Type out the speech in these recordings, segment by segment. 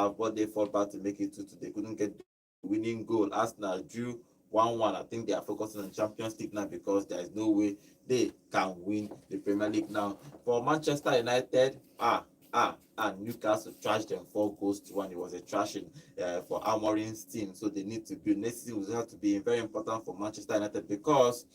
have, but they fought back to make it 2-2. They couldn't get the winning goal. Arsenal drew 1-1. I think they are focusing on Champions League now because there is no way they can win the Premier League now. For Manchester United, and Newcastle trashed them 4-1. It was a trashing for Amorim's team, so they need to build. Next season will have to be very important for Manchester United because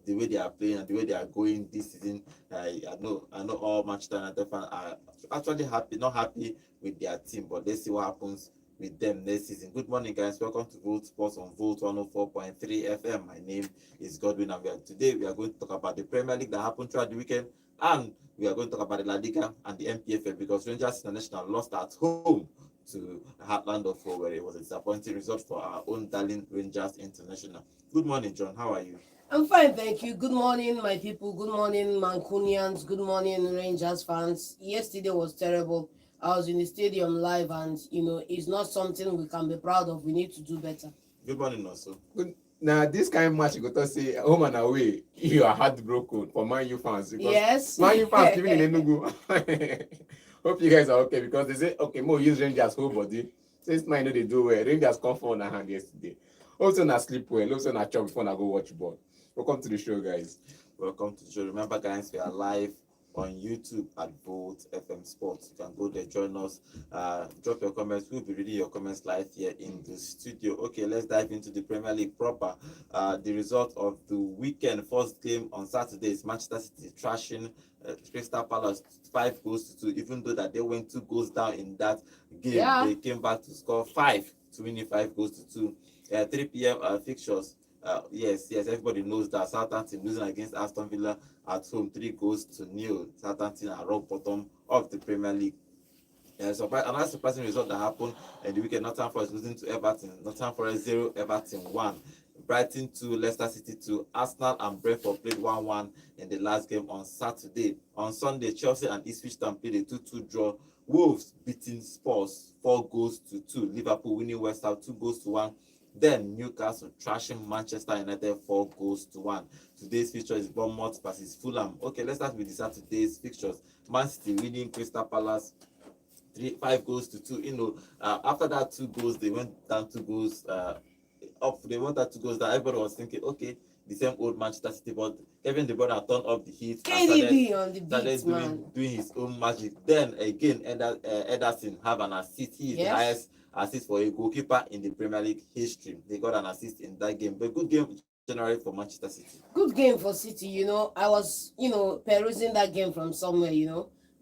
the way they are playing and the way they are going this season, I know all Manchester United fans are actually not happy with their team, but let's see what happens with them next season. Good morning, guys. Welcome to Volt Sports on Volt 104.3 FM. My name is Godwin, and today we are going to talk about the Premier League that happened throughout the weekend, and we are going to talk about the La Liga and the MPFL because Rangers International lost at home to Heartland of Four, where it was a disappointing result for our own darling Rangers International. Good morning, John. How are you? I'm fine, thank you. Good morning, my people. Good morning, Mancunians. Good morning, Rangers fans. Yesterday was terrible. I was in the stadium live, and it's not something we can be proud of. We need to do better. Good morning, also. Good. Now, this kind of match, you got to say home and away, you are heartbroken for Man U fans. Because yes. Man U fans living in Enugu. Hope you guys are okay because they say, okay, more use Rangers whole body. Since mine know they do well. Rangers come for on a hand yesterday. Also, not sleep well. Also, not chop before I go watch ball. Welcome to the show, guys. Welcome to the show. Remember, guys, we are live on YouTube at Volt FM Sports. You can go there, join us, drop your comments. We'll be reading your comments live here in the studio. Okay, let's dive into the Premier League proper. The result of the weekend, first game on Saturday is Manchester City trashing Crystal Palace 5-2. Even though that they went 2 goals down in that game, they came back to score 5 to win 5-2. 3 p.m. Fixtures. Yes, everybody knows that Southampton losing against Aston Villa at home 3-0. Southampton are rock bottom of the Premier League. Another surprising result that happened in the weekend: Nottingham Forest losing to Everton. Nottingham Forest 0, Everton 1. Brighton 2, Leicester City 2. Arsenal and Brentford played 1-1 in the last game on Saturday. On Sunday, Chelsea and Ipswich Town played a 2-2 draw. Wolves beating Spurs 4-2. Liverpool winning West Ham 2-1. Then Newcastle trashing Manchester United 4-1. Today's fixture is Bournemouth versus Fulham. Okay, let's start with the Saturday's fixtures. Man City winning Crystal Palace 5-2. After that 2 goals, they went down 2 goals up. They went down 2 goals that everybody was thinking, okay, the same old Manchester City, but Kevin De Bruyne turned up the heat. KDB on the beat, doing his own magic. Then again, Ederson have an assist. He is the highest assist for a goalkeeper in the Premier League history. They got an assist in that game. But good game generally for Manchester City. Good game for City. I was, perusing that game from somewhere,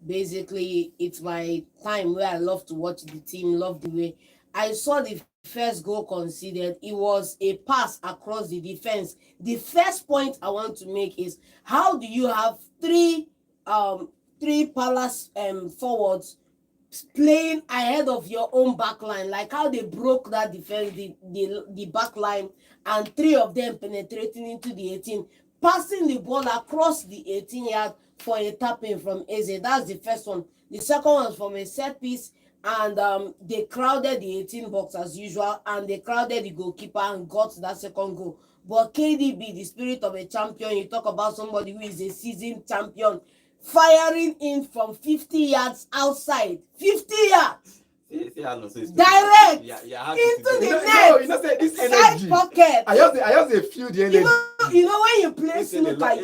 Basically, it's my time where I love to watch the team, love the way I saw the first goal conceded. It was a pass across the defense. The first point I want to make is, how do you have three Palace forwards playing ahead of your own back line, like how they broke that defense, the back line, and 3 of them penetrating into the 18, passing the ball across the 18-yard for a tap-in from Eze. That's the first one. The second one was from a set piece, and they crowded the 18 box as usual, and they crowded the goalkeeper and got that second goal. But KDB, the spirit of a champion, you talk about somebody who is a seasoned champion, firing in from 50 yards outside. 50 yards! Direct into the net. Side pocket. I just feel the energy. When you play snooker,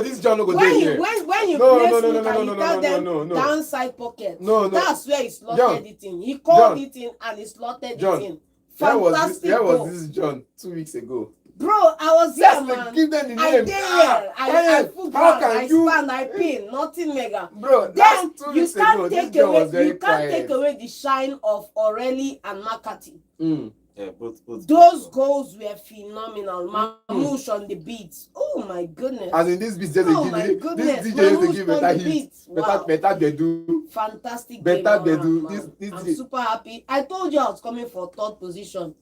this John no go there here. When you play snooker, you tell them downside pocket. That's where he slotted it in. He called it in and he slotted it in. Fantastic. Where was this John 2 weeks ago? Bro, I was here, man. Give them the name. I did here. I football. I stand. I pin. Nothing mega. Bro, then that's 2 you weeks can't ago. take This John away. was very You can't quiet. take away the shine of Orelli and McCarthy. Yeah, both Those goals were phenomenal. Mamouche on the beats. Oh my goodness. As in this beat, just Oh give my it. goodness. This DJ Mamouche to give on better the hit. beats. Wow. Better they do. Fantastic. Better game they around, do. man. This I'm super happy. I told you I was coming for 3rd position.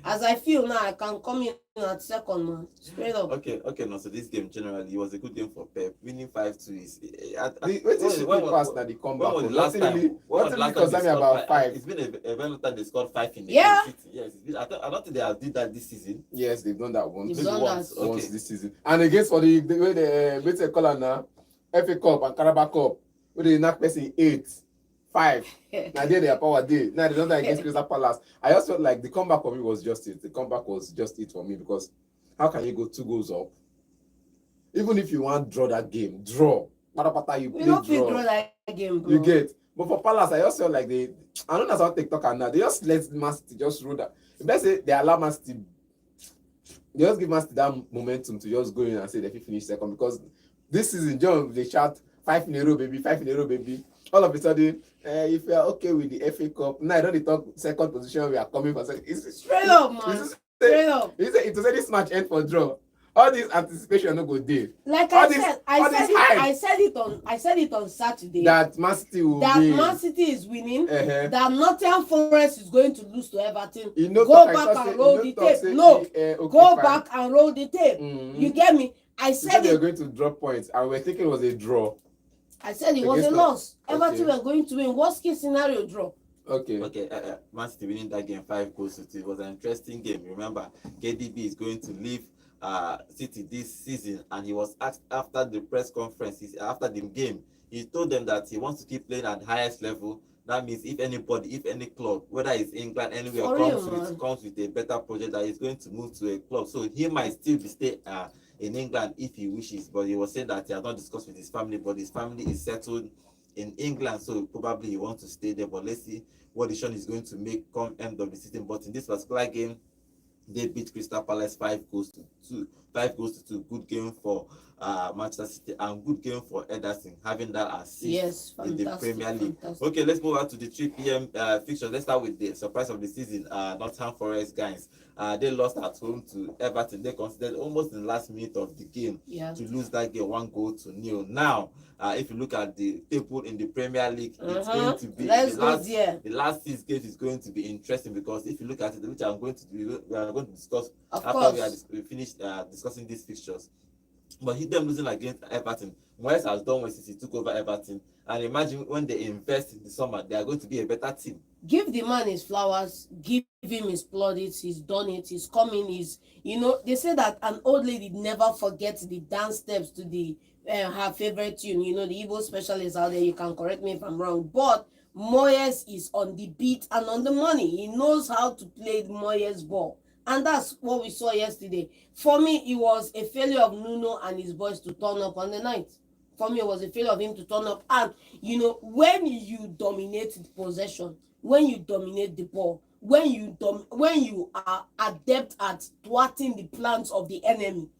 As I feel now, I can come in at 2nd, man. Straight up. Okay. No, so this game generally it was a good game for Pep. Winning 5-2 is. Wait till she pass now the comeback. When was the last time? What really concern me about 5? It's been a very long time they scored 5 in the Yeah. City. Yes, I don't think they have did that this season. Yes, they've done that once. They've done once. that. Okay. Once this season. And against for the way they call now, FA Cup and Carabao Cup, where they knock person 8. 5. Now they are power day. Now they don't die against Crystal Palace. I just felt like the comeback for me was just it. The comeback was just it for me because how can you go 2 goals up? Even if you want to draw that game, draw. Pata you play draw that game, bro. You get. But for Palace, I just felt like I don't know how TikTok and now they just let Man City just roll that. If they say they allow Man City, they just give Man City that momentum to just go in and say they finish second because this season, John, they shout 5 in a row, baby, 5 in a row, baby. All of a sudden, if you are okay with the FA Cup, now I don't talk second position, we are coming for second. It's straight up, man. Straight up. It was this match end for draw. All this anticipation no go there. Like I said it on Saturday. That Man City will win. Man City is winning. That Nottingham Forest is going to lose to Everton. Go back and roll the tape. Go back and roll the tape. You get me? I said they were going to drop points, and we were thinking it was a draw. I said it was a loss. Everton were going to win. Worst case scenario, draw. Okay. Man City winning that game 5 goals to 2. It was an interesting game. Remember, KDB is going to leave City this season, and he was asked after the press conference, after the game, he told them that he wants to keep playing at the highest level. That means if any club, whether it's England, anywhere, comes with a better project, that he's going to move to a club. So he might still stay in England if he wishes, but he was saying that he has not discussed with his family, but his family is settled in England, so probably he wants to stay there. But let's see what decision he's going to make come end of the season. But in this particular game, they beat Crystal Palace 5 goals to 2. 5 goals to 2. Good game for Manchester City and good game for Ederson, having that assist in the Premier League. Okay, let's move on to the 3 p.m. fixtures. Let's start with the surprise of the season. Nottingham Forest guys. They lost at home to Everton. They considered almost in the last minute of the game to lose that game 1-0. Now, if you look at the table in the Premier League, it's going to be the last 6 games is going to be interesting because if you look at it, which we are going to discuss we finish discussing these fixtures. But them losing against Everton, Moyes has done when since he took over Everton, and imagine when they invest in the summer, they are going to be a better team. Give the man his flowers, give him his plaudits. He's done it, he's coming. They say that an old lady never forgets the dance steps to the her favorite tune. The Igbo specialists out there, you can correct me if I'm wrong, but Moyes is on the beat and on the money. He knows how to play the Moyes ball. And that's what we saw yesterday. For me, it was a failure of Nuno and his boys to turn up on the night. For me, it was a failure of him to turn up. And, when you dominate the possession, when you dominate the ball, when you are adept at thwarting the plans of the enemy,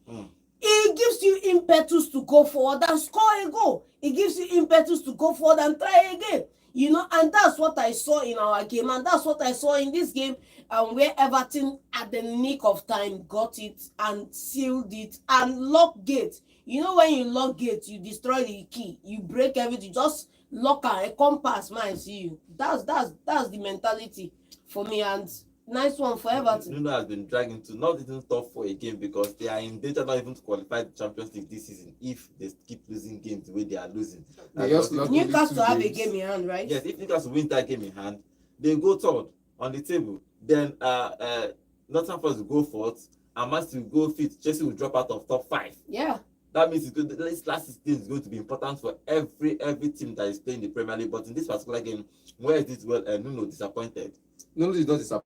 it gives you impetus to go forward and score a goal. It gives you impetus to go forward and try again. And that's what I saw in our game, and that's what I saw in this game, where Everton at the nick of time got it and sealed it and locked gate. When you lock gate, you destroy the key, you break everything, just lock a compass, man, see you. That's the mentality for me, and nice one for Everton. Nuno has been dragging to not even top 4 again because they are in danger not even to qualify the Champions League this season if they keep losing games the way they are losing. Newcastle have a game in hand, right? Yes, if Newcastle win that game in hand, they go third on the table. Then Nottingham Forest will go fourth, and Man City will go fifth. Chelsea will drop out of top 5. Yeah. That means this last 16 is going to be important for every team that is playing the Premier League. But in this particular game, where is this Nuno disappointed? Nuno is not disappointed.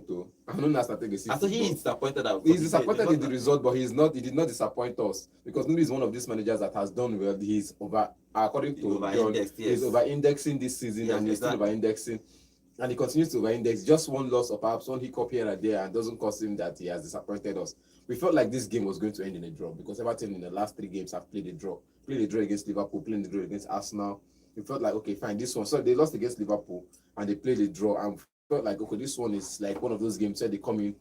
Though. Nuno has started the season. So he is disappointed. He's disappointed in the result, but he did not disappoint us because Nuno is one of these managers that has done well. He's according to John, he's over-indexing this season, and he's still over-indexing. And he continues to over-index. Just one loss or perhaps one hiccup here and there, and doesn't cost him that he has disappointed us. We felt like this game was going to end in a draw because Everton in the last 3 games have played a draw. Played a draw against Liverpool, played a draw against Arsenal. We felt like, okay, fine, this one. So they lost against Liverpool and they played a draw, and felt like, okay, this one is like one of those games where they come in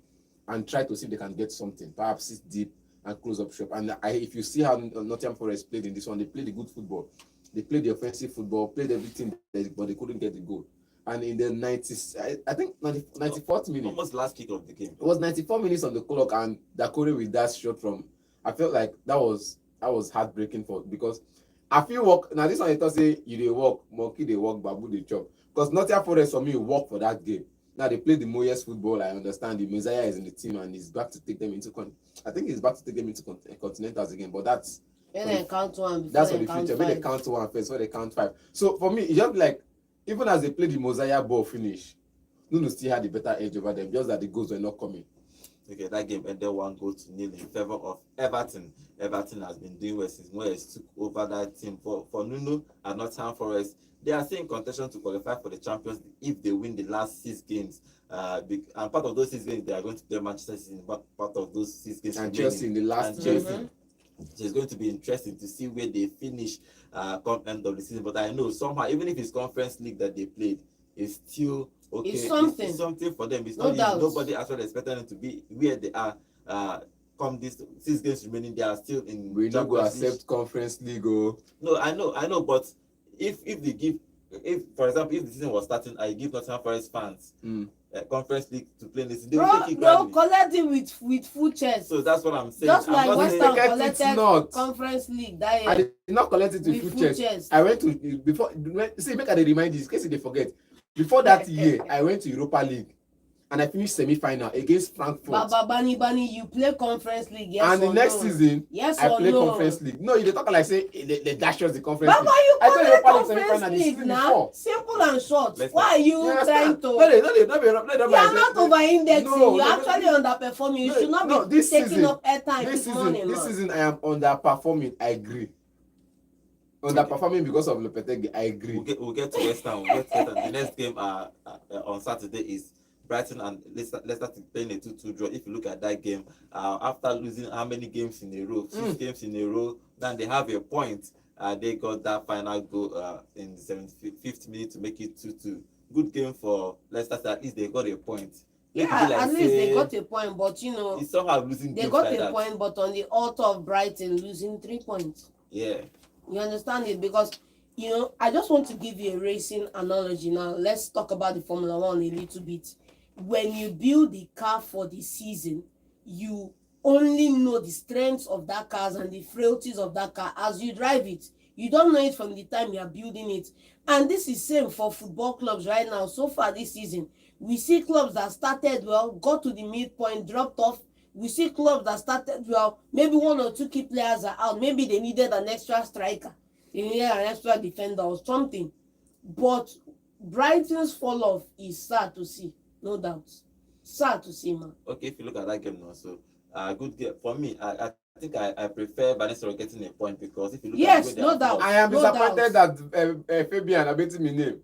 and try to see if they can get something, perhaps sit deep and close up shop. And if you see how Nottingham Forest played in this one, they played the good football. They played the offensive football, played everything, but they couldn't get the goal. And in the 94th minute, almost last kick of the game, it was 94 minutes on the clock, and Dakore with that shot from, I felt like that was heartbreaking because I feel now this one I thought say you they walk, monkey they walk, babu they chop. Because Nottingham Forest for me work for that game. Now they play the Moyes football. I understand the Messiah is in the team and he's back to take them into continentals again. But that's when they count 1. That's for the future. When they count 1 first, when they count 5. So for me, it's just like even as they played the Mosiah ball finish, Nuno still had the better edge over them, just that the goals were not coming. Okay, that game ended 1-0 in favor of Everton. Everton has been doing well since Moyes took over that team. For Nuno and Nottingham Forest, they are still in contention to qualify for the Champions League if they win the last 6 games. And part of those 6 games, they are going to play Manchester City in part of those 6 games. And Chelsea in the last Chelsea. game. So it's going to be interesting to see where they finish come end of the season. But I know somehow, even if it's Conference League that they played, it's still okay. It's something. It's something for them. It's No not doubt. nobody actually expected them to be where they are. Come this 6 games remaining, they are still in. We not go Champions League. accept Conference League. Oh. No, I know, but if they give, if for example, if the season was starting, I give Nottingham Forest fans Conference League to play this, they will take it They'll gladly. collect it with full chest. So that's what I'm saying. Just I'm like not West saying- Ham collected not. Conference League that year. I did not collect it With with full full chest. chest. I went to before. See, make I dey remind you in case they forget. Before that year, I went to Europa League, and I finished semi-final against Frankfurt. Baba Bani, you play Conference League, yes And the or next no? season, Yes I or play no? Conference League. No, you dey talk like say they dash us the Conference Baba, League. you I told play you Europa League Conference semi-final the League season now. before. Simple and short. Let's Why are you You trying understand? to? No, You are not over-indexing. No, You're no, actually underperforming. You no, should not no, be this taking season- up airtime this morning, This man. season I am underperforming. I agree. Underperforming because of Lopetegui. I agree. We'll get to West Ham. We'll get to West Ham. The next game on Saturday is Brighton and Leicester playing a 2-2 draw. If you look at that game, after losing how many games in a row, 6 games in a row, then they have a point. They got that final goal in the 75th minute to make it 2-2. Good game for Leicester. So at least they got a point. Yeah, at least they got a point, but you know, It's somehow losing they games got like a that. point, but on the altar of Brighton losing 3 points. Yeah. You understand it? Because, you know, I just want to give you a racing analogy now. Let's talk about the Formula One a little bit. When you build the car for the season, you only know the strengths of that car and the frailties of that car as you drive it. You don't know it from the time you are building it. And this is same for football clubs right now. So far this season, we see clubs that started well, got to the midpoint, dropped off. We see clubs that started well, maybe 1 or 2 key players are out. Maybe they needed an extra striker. They needed an extra defender or something. But Brighton's fall off is sad to see, no doubt. Sad to see, man. Okay, if you look at that game now, so good game for me. I think I prefer Vanessa getting a point because if you look Yes, at the way they no have doubt. lost- I am No disappointed that Fabian Abeti my name.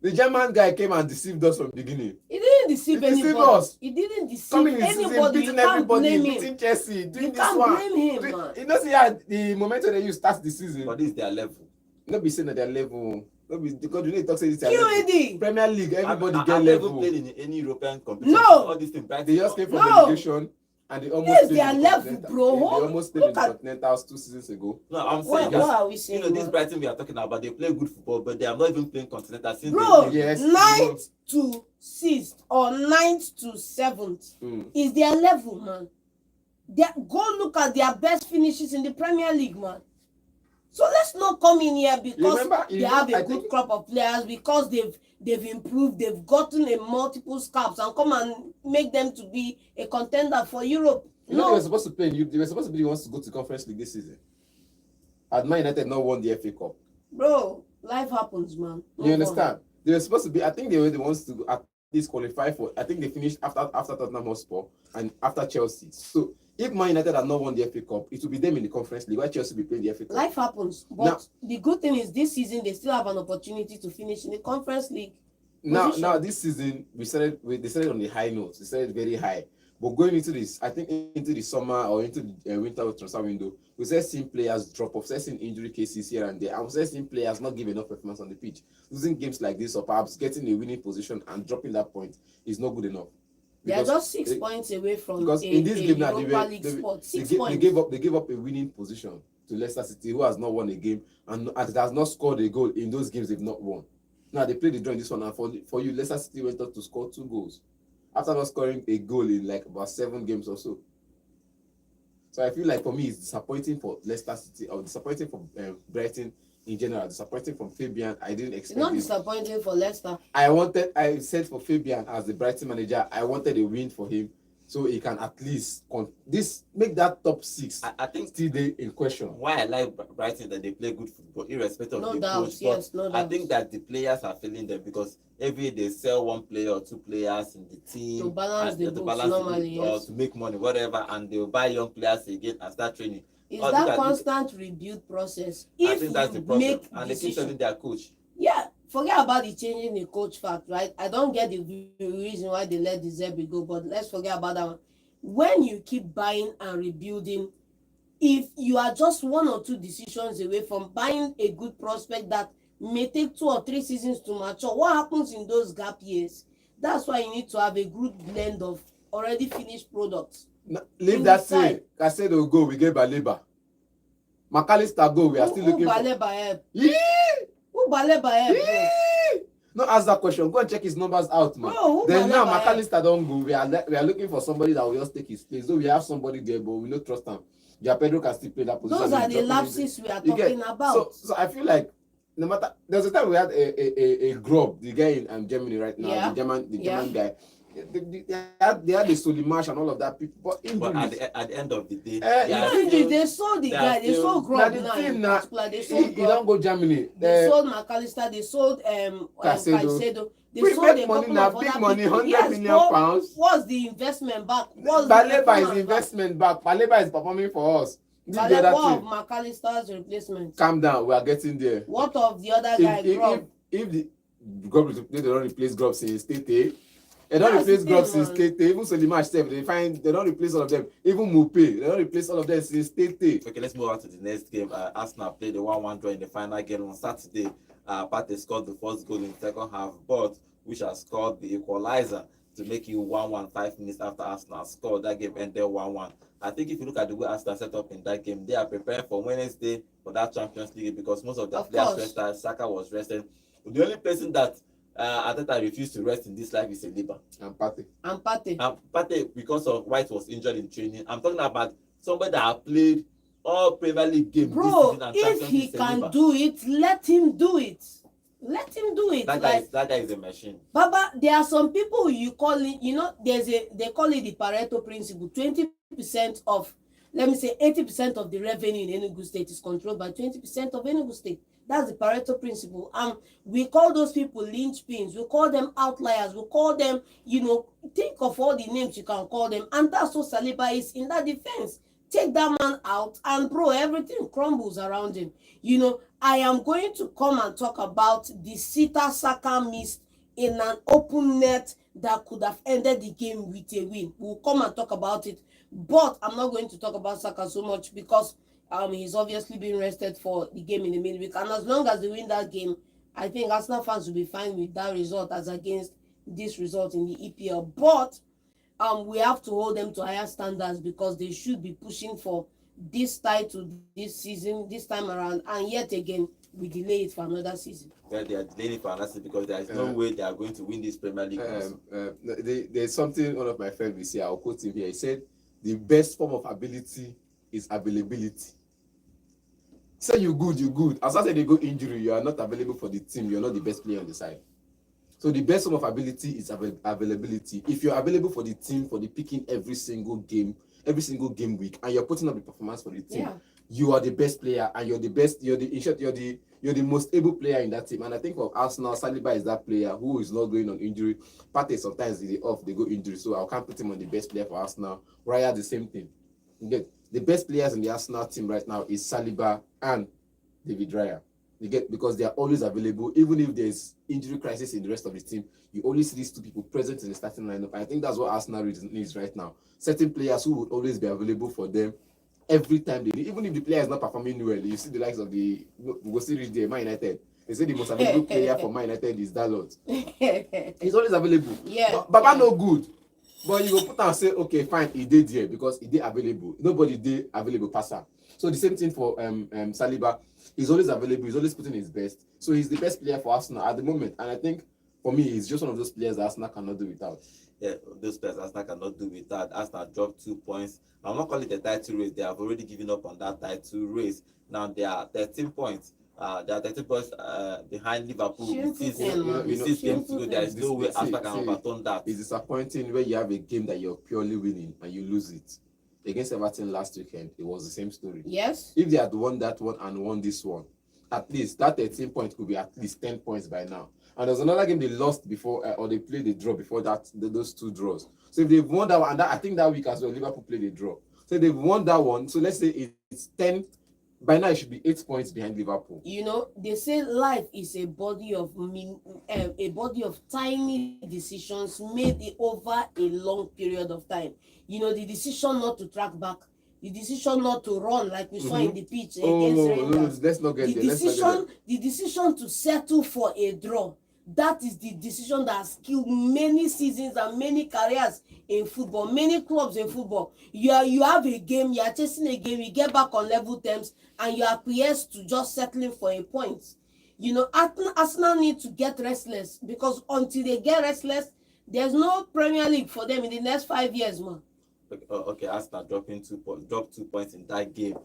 The German guy came and deceived us from the beginning. He didn't deceive He deceived anybody. us. He didn't deceive Coming in the season, anybody. You beating can't everybody, blame beating him. Chelsea, doing You this can't one. blame him, man. You know, see how the momentum they use start the season. but this is their level. Not be saying at their level. Not be because you need to talk say this their level. QED. Premier League, everybody I've get never level. played in any European competition. No. All these things. They just came from No. relegation and they almost Yes, played they are in the level, Continental. bro. They almost played in Look the at- Continentals 2 seasons ago. No, I'm What, saying what just, are we saying? this man? Brighton we are talking about, they play good football, but they are not even playing continental since Bro, they Yes. 9th to 6th or 9th to 7th is their level, man. Go look at their best finishes in the Premier League, man. So let's not come in here because they have a good crop of players, because they've improved, they've gotten a multiple scalps and come and make them to be a contender for Europe. You know they No, were supposed to play. They were supposed to be the ones to go to Conference League this season. Had Man United not won the FA Cup. bro, life happens, man. You Move on. understand? They were supposed to be. I think they were the ones to at least qualify for. I think they finished after Tottenham Hotspur and after Chelsea. So if Man United had not won the FA Cup, it would be them in the Conference League. Why Chelsea be playing the FA Cup? Life happens, but Now- the good thing is this season they still have an opportunity to finish in the Conference League. position. Now this season they started on the high notes. They started very high. But going into this, I think into the summer or into the winter transfer window, we started seeing players drop off, started seeing injury cases here and there, and we started seeing players not give enough performance on the pitch. Losing games like this or perhaps getting a winning position and dropping that point is not good enough. They are Because just 6 points away from because a in this game now Europa League spot. 6 points. they gave up a winning position to Leicester City, who has not won a game and has not scored a goal in those games they've not won. Now they played the draw in this one, and for you, Leicester City went on to score 2 goals after not scoring a goal in like about 7 games or so. So I feel like for me it's disappointing for Leicester City or disappointing for Brighton in general, disappointing from Fabian. I didn't It's expect not this. disappointing for Leicester. I said for Fabian as the Brighton manager, I wanted a win for him. so he can at least this make that top 6 I think still dey in question. why I like Brighton that they play good football, irrespective No of the doubt, coach. yes, But no I doubt. think that the players are feeling them because every day they sell 1 player or 2 players in the team To balance and the to books balance the normally, book or yes. to make money, whatever, and they'll buy young players again and start training. Is Oh, that constant rebuild process? I If think that's the you problem. make And they keep decision, telling their coach. yeah, forget about the changing the coach fact, right? I don't get the reason why they let the Zerbi go, but let's forget about that one. When you keep buying and rebuilding, if you are just 1 or 2 decisions away from buying a good prospect that may take 2 or 3 seasons to mature, what happens in those gap years? That's why you need to have a good blend of already finished products. Leave that thing. Casedo go, we get Baleba. McAllister go, we are still looking for. Baleba help? Yee! Who Baleba help, bro? Not ask that question. Go and check his numbers out, man. Bro, Then now Baleba help? McAllister don't go. We are looking for somebody that will just take his place. Though we have somebody there, but we don't trust him. Yeah, Pedro can still play that position. Those are the lapses we are You get- talking about. So I feel like no matter there's a time we had a Grob, the guy in Germany right now, Yeah. the German Yeah. guy. They had the Solimash and all of that people, but But injuries. at the end of the day, They sold the guy. They sold Now Grob the now. thing In now, particular, they he sold don't Grob. go Germany. They sold McAllister. They sold Caicedo. They We sold make a money couple now, of big other money, people. 100 Yes, million but pounds. what's the investment back? What's the Baleba is performance back? investment back. Baleba is performing for us. This the Baleba other of thing. McAllister's replacement. Calm down, we are getting there. What of the other guy, Grob? If the Grob they don't replace Grob since State, they don't That's the replace Grob thing, since man. State. Even Solimash self, they don't replace all of them. Even Mupe, they don't replace all of them since State. okay, let's move on to the next game. Arsenal played the 1-1 draw in the final game on Saturday. Partey scored the first goal in the second half, but which has scored the equalizer to make it 1-1 5 minutes after Arsenal scored. That game ended 1-1. I think if you look at the way Arsenal set up in that game, they are preparing for Wednesday for that Champions League because most of the Of players course. rested. Saka was resting. The only person that Ateta refused to rest in this life is Saliba. And Partey. And Partey. Partey, because of White was injured in training. I'm talking about somebody that have played all Premier League games this Bro, season and if Champions he League. can Saliba. do it, let him do it. Let him do it. That guy is a machine. Baba, there are some people you call it, they call it the Pareto principle. 20% of, let me say 80% of the revenue in Enugu State is controlled by 20% of Enugu State. That's the Pareto principle. We call those people linchpins. We call them outliers. We call them, think of all the names you can call them. And that's what Saliba is in that defense. Take that man out and bro, everything crumbles around him. I am going to come and talk about the sitter Saka missed in an open net that could have ended the game with a win. We'll come and talk about it. But I'm not going to talk about Saka so much because he's obviously being rested for the game in the midweek. And as long as they win that game, I think Arsenal fans will be fine with that result as against this result in the EPL. But we have to hold them to higher standards because they should be pushing for this title this season, this time around, and yet again we delay it for another season. Well, they are delaying it for another season because there is no way they are going to win this Premier League. There's something one of my friends will say. I'll quote him here. He said, "The best form of ability is availability." Say you good. As I said, they go injury, you are not available for the team. You're not the best player on the side. So the best form of ability is availability. If you're available for the team, for the picking every single game week, and you're putting up the performance for the team, you are the best player, and you're the best. You're the most able player in that team. And I think for Arsenal, Saliba is that player who is not going on injury. Partey sometimes they go injury, so I can't put him on the best player for Arsenal. Raya the same thing. You get the best players in the Arsenal team right now is Saliba and David Raya. You get, because they are always available, even if there's injury crisis in the rest of the team, you only see these two people present in the starting lineup. I think that's what Arsenal needs right now. Certain players who would always be available for them every time they need, even if the player is not performing well. You see the likes of the Man United. They say the most available player for Man United is Dalot. He's always available. Yeah. Baba no good. But you go put and say, okay, fine, he did here because he did available. Nobody did available passer. So the same thing for Saliba. He's always available. He's always putting his best. So he's the best player for Arsenal at the moment. And I think for me, he's just one of those players that Arsenal cannot do without. Yeah, those players Arsenal cannot do without. Arsenal dropped 2 points. I'm not calling it a title race. They have already given up on that title race. Now they are 13 points There are 30 points behind Liverpool with Shameful 6 thing, man. with 6 games to go. There is This- no way see, Arsenal can see, overturn that. It's disappointing when you have a game that you're purely winning and you lose it. Against Everton last weekend, it was the same story. Yes. If they had won that one and won this one, at least that 13 points could be at least 10 points by now. And there's another game they lost before, or they played a draw before that, those two draws. So if they've won that one, and I think that week as well, Liverpool played a draw. So they've won that one. So let's say it's 10. By now, it should be 8 points behind Liverpool. You know, they say life is a body of tiny decisions made over a long period of time. You know, the decision not to track back, the decision not to run like we saw in the pitch against Rangers. Let's not get there. The decision to settle for a draw. That is the decision that has killed many seasons and many careers in football, many clubs in football. You have a game, you are chasing a game, you get back on level terms, and you acquiesce to just settling for a point. You know, Arsenal need to get restless, because until they get restless, there's no Premier League for them in the next 5 years, man. Okay, Arsenal dropped 2 points in that game.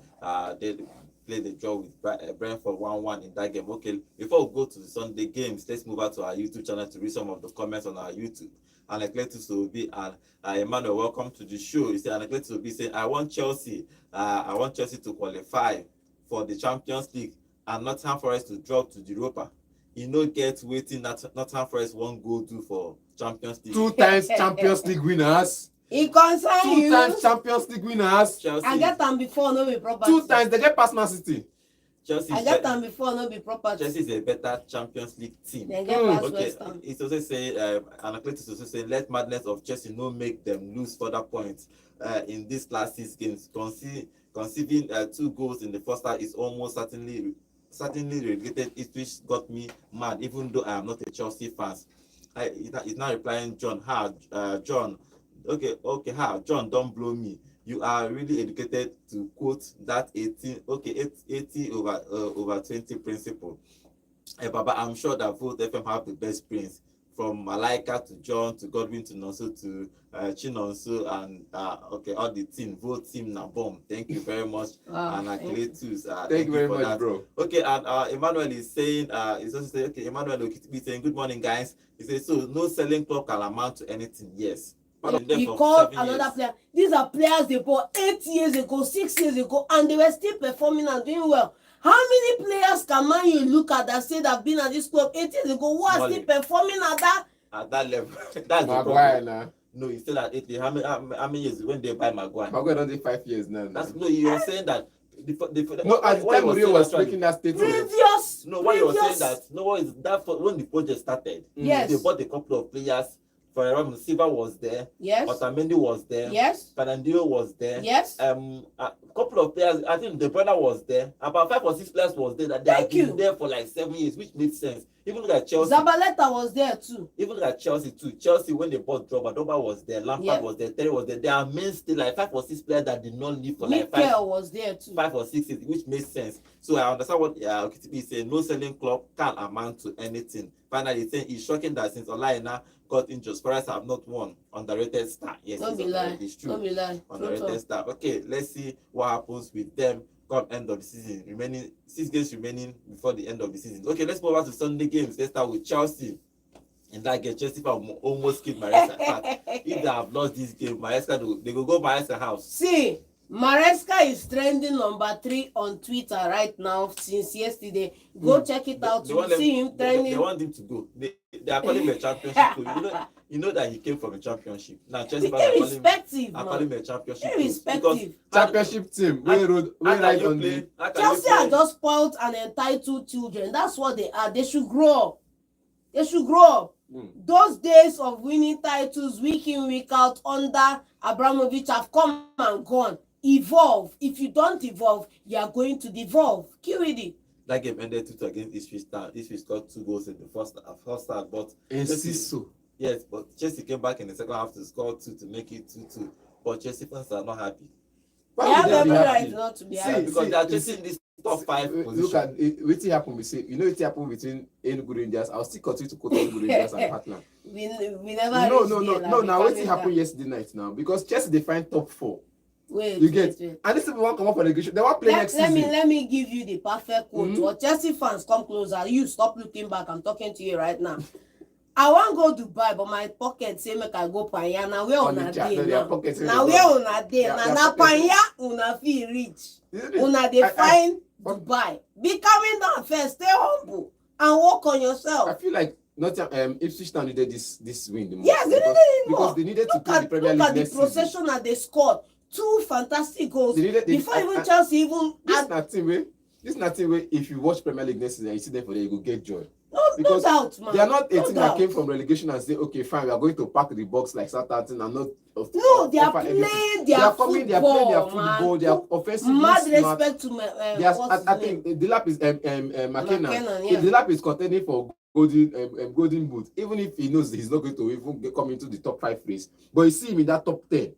They played the draw with Brentford 1-1 in that game. Okay, before we go to the Sunday games, let's move out to our YouTube channel to read some of the comments on our YouTube. Anacletus Obi and Emmanuel, welcome to the show. You say Anacletus Obi saying, I want Chelsea to qualify for the Champions League and Nottingham Forest to drop to the Europa. You know, get waiting that Nottingham Forest won't go do for Champions League. 2 times Champions League winners. It concerns 2 you. times Champions League winners. Chelsea, I get them before, no be property. 2 times they get past Man City. Chelsea, I get them before, no be property. Chelsea is a better Champions League team. They get past Okay, West Ham. it's also saying, Anacletus is also saying, let madness of Chelsea no make them lose further points in these last 6 games. Conceiving 2 goals in the first half is almost certainly relegated, which got me mad, even though I am not a Chelsea fan. He's now replying, John, John, John, don't blow me. You are really educated to quote that 80 over 20 principle. Baba, I'm sure that both FM have the best brains, from Malaika to John to Godwin to Nonso to Chinonso and all the team. Vote team na bomb. Thank you very much. Wow, And Akletus. Thank you very for much, that. bro. Okay, and Emmanuel is saying, he's also saying, okay, Emmanuel Okitibi saying, good morning, guys. He says, so no selling club can amount to anything. Yes. He called another player. These are players they bought 8 years ago, 6 years ago, and they were still performing and doing well. How many players can Man you look at that say they've been at this club 8 years ago who are still performing at that level? That's Maguire the now. No, he's still at 80. How many years when they buy Maguire? Maguire done 5 years now. No, you were saying that. No, at the time Mourinho was making that statement. previous. No, why you were saying that? No, what is that for when the project started? Yes. They bought a couple of players. For example, Silva was there. Yes. Otamendi was there. Yes. Fernandinho was there. Yes. A couple of players. I think the brother was there. About 5 or 6 players was there. That they have been there for like 7 years, which made sense. Even look at Chelsea. Zabaleta was there too. Even look at Chelsea too. Chelsea when they bought Drogba was there. Lampard was there. Terry was there. There are mainstay like 5 or 6 players that did not leave for like 5. Was there too. 5 or 6 years, which makes sense. So I understand what Okitibi is saying. No selling club can amount to anything. Finally, saying it's shocking that since Olaina got injured, Spurs have not won. Underrated star. Yes, it's true. Don't be lying. Underrated star. Okay, let's see what happens with them come end of the season. Remaining 6 games remaining before the end of the season. Okay, let's move on to Sunday games. Let's start with Chelsea. In that game, Chelsea almost killed Maresca. If they have lost this game, Maresca, they will go Maresca house. See, Maresca is trending number 3 on Twitter right now since yesterday. Go check it out. You see him trending. They want him to go. They are calling him a championship. You know that he came from a championship. Now Chelsea irrespective, are calling him a championship. Irrespective. Championship team. Chelsea are just spoiled and entitled children. That's what they are. They should grow up. Those days of winning titles week in, week out under Abramovich have come and gone. Evolve. If you don't evolve, you are going to devolve. QED. That game ended 2-2 against Ipswich Town. Ipswich scored 2 goals in the first half, but yes, but Chelsea came back in the second half to score 2 to make it 2-2. But Chelsea fans are not happy. They have every right not to be happy. Because they are chasing this top 5 position. Look at it. What happened? We say, what happened between Enugu Rangers? I'll still continue to quote Enugu Rangers and Portland. We never. No. Now what happened yesterday night now? Because Chelsea they find top 4. Wait, You get, wait. and this people want come up for relegation. They want play next season. Let me give you the perfect quote. Mhm. Or Chelsea fans, come closer. You stop looking back. I'm talking to you right now. I wan go Dubai, but my pocket say make I go Panya. Now where una dey now? Now where una dey? Na Panya una fit reach. Una dey find Dubai. Be coming down first. Stay humble and work on yourself. I feel like not Ipswich Town needed this win the most. Yes, they needed it more. Because they needed to play the Premier League Look at next the procession that they scored. 2 fantastic goals before even Chelsea even this nothing way if you watch Premier League next season and you see them for there, you go get joy. No doubt, man. They are not a team that came from relegation and say, okay, fine, we are going to pack the box like Southampton and not. No, they are playing their football. They are offensively mad smart. Respect to I think Delap is McKenna. Yeah. Delap is contending for golden boot, even if he knows he's not going to even come into the top 5 race. But you see him in that top 10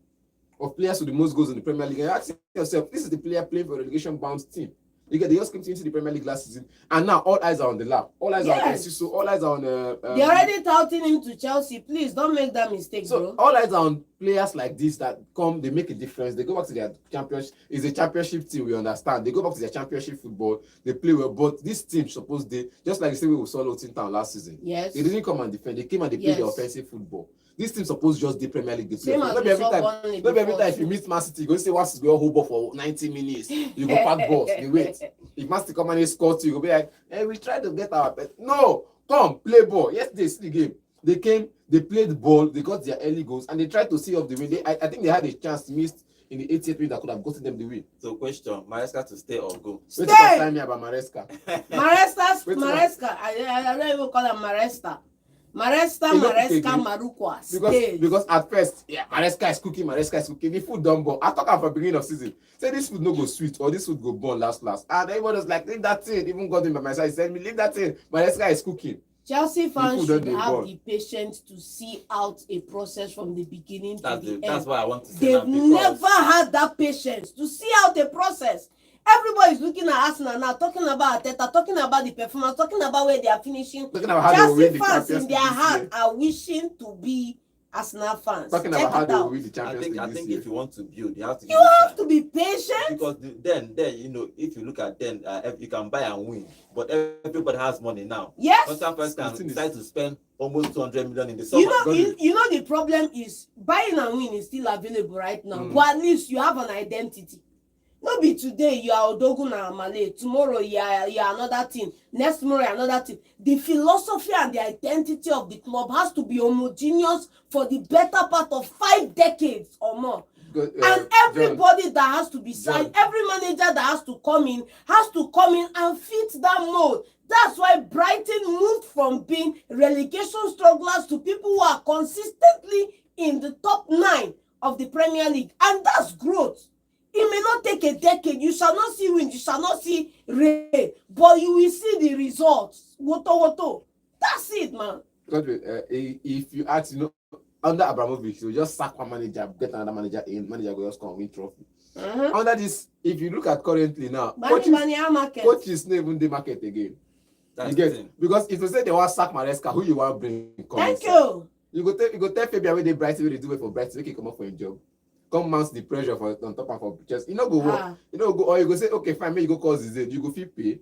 of players with the most goals in the Premier League. And you ask yourself, this is the player playing for a relegation bound team. They just came into the Premier League last season, and now all eyes are on the lap. All eyes are on Enciso. All eyes are on. They're already touting him to Chelsea. Please don't make that mistake, bro. All eyes are on players like this that come, they make a difference. They go back to their championship. It's a championship team, we understand. They go back to their championship football. They play well, but this team supposed they just like the same way we saw Luton Town last season. Yes. They didn't come and defend. They came and they played the offensive football. This team supposed just the Premier League. Maybe every time if you meet Man City, you go say once you go hold ball for 90 minutes, you go pack balls, you wait. If Man City come and they score two, you go be like, hey, we tried to get our bet. No, come play ball. Yesterday, see the game. They came, they played the ball, they got their early goals, and they tried to see off the win. I think they had a chance missed in the 80th minute that could have gotten them the win. So question, Maresca to stay or go? Stay. Wait till I time me about Maresca. Maresca. I don't even call him Maresca. Marukwa. Because at first, Maresca is cooking. The food done born. I talk about beginning of season. Say this food no go sweet or this food go born last. And everyone was like, leave that thing. Even got him by my side. He said, me leave that thing. Maresca is cooking. Chelsea fans should have the patience to see out a process from the beginning to the end. That's what I want to say. They've never had that patience to see out a process. Everybody's looking at Arsenal now, talking about Arteta, talking about the performance, talking about where they are finishing. Chelsea fans in their heart are wishing to be Arsenal fans. Talking about how they will win the Champions League. I think if you want to build, you have to. You have to be patient. Because then if you look at you can buy and win, but everybody has money now. Yes. Some fans can decide to spend almost 200 million in the summer. You know the problem is buying and win is still available right now, but at least you have an identity. No be today you are Odogun and Malay, tomorrow you are another team, next tomorrow you are another team. The philosophy and the identity of the club has to be homogeneous for the better part of 5 decades or more. And everybody that has to be signed, every manager that has to come in and fit that mold. That's why Brighton moved from being relegation strugglers to people who are consistently in the top 9 of the Premier League. And that's growth. It may not take a decade. You shall not see wind. You shall not see rain. But you will see the results. Woto. That's it, man. Because if you ask, under Abramovich, you just sack one manager, get another manager in, manager will just come and win trophy. Under this, if you look at currently now, coaches not even the market again. That's you get, because if you say they want sack Maresca, who you want bring? Thank you. You go tell Fabian where they Brighton, where they do it for Brighton, they can come up for a job. Come mount the pressure on top of for just go work. Go or you go say okay fine, maybe you go call Zizek, you go feel pay.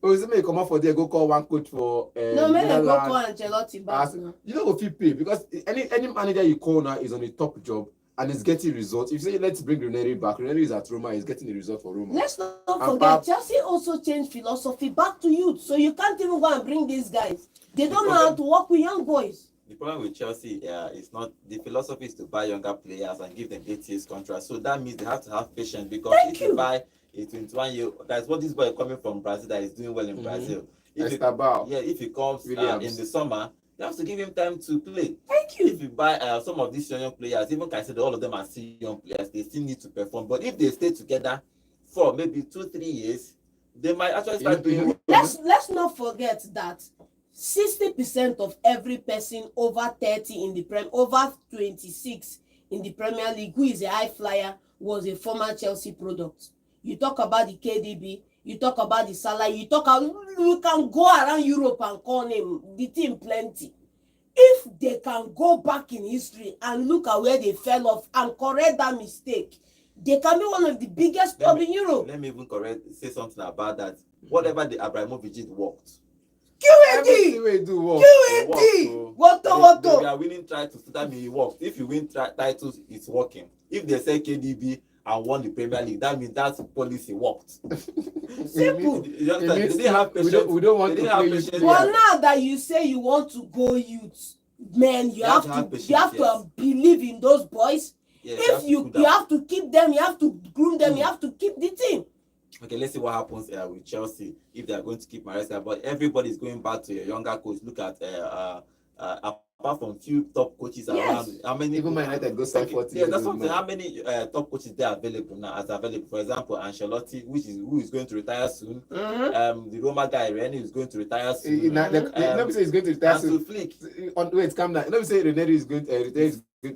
Or you say maybe come up for there, go call one coach for no, maybe go call Ancelotti back. You don't go feel pay because any manager you call now is on a top job and is getting results. If you say let's bring Ranieri back, Ranieri is at Roma, he's getting the result for Roma. Let's not forget Chelsea also changed philosophy back to youth, so you can't even go and bring these guys. They don't know how to work with young boys. The problem with Chelsea is not the philosophy is to buy younger players and give them 8 years contract. So that means they have to have patience because if you buy a 21-year, that's what this boy coming from Brazil that is doing well in Brazil. If he comes in the summer, you have to give him time to play. Thank you. If you buy some of these young players, even consider all of them are still young players, they still need to perform. But if they stay together for maybe 2-3 years, they might actually start doing. Let's not forget that 60% of every person over 30 in the over 26 in the Premier League who is a high flyer was a former Chelsea product. You talk about the KDB, you talk about the Salah, you can go around Europe and call name the team plenty. If they can go back in history and look at where they fell off and correct that mistake, they can be one of the biggest clubs in Europe. Let me even say something about that. Whatever the Abramovich did worked. Everything we do work. QAD! What? They are winning titles. That means it works. If you win titles, it's working. If they say KDB and won the Premier League, that means that policy worked. Simple. They didn't have patience. We don't want to play patience. Well, now that you say you want to go youth, man, you have to believe in those boys. Yes, if you have to keep them, you have to groom them, you have to keep the team. Okay, let's see what happens with Chelsea if they are going to keep Maresca. But everybody is going back to a younger coach. Look at apart from few top coaches around, how many even Man United go sign 40. Yeah, that's something. How many top coaches they are available now? As available, for example, Ancelotti, who is going to retire soon. The Roma guy Rene is going to retire soon. Nobody say he's going to retire soon. Flick. Wait, calm down. Nobody say Rene is going to retire.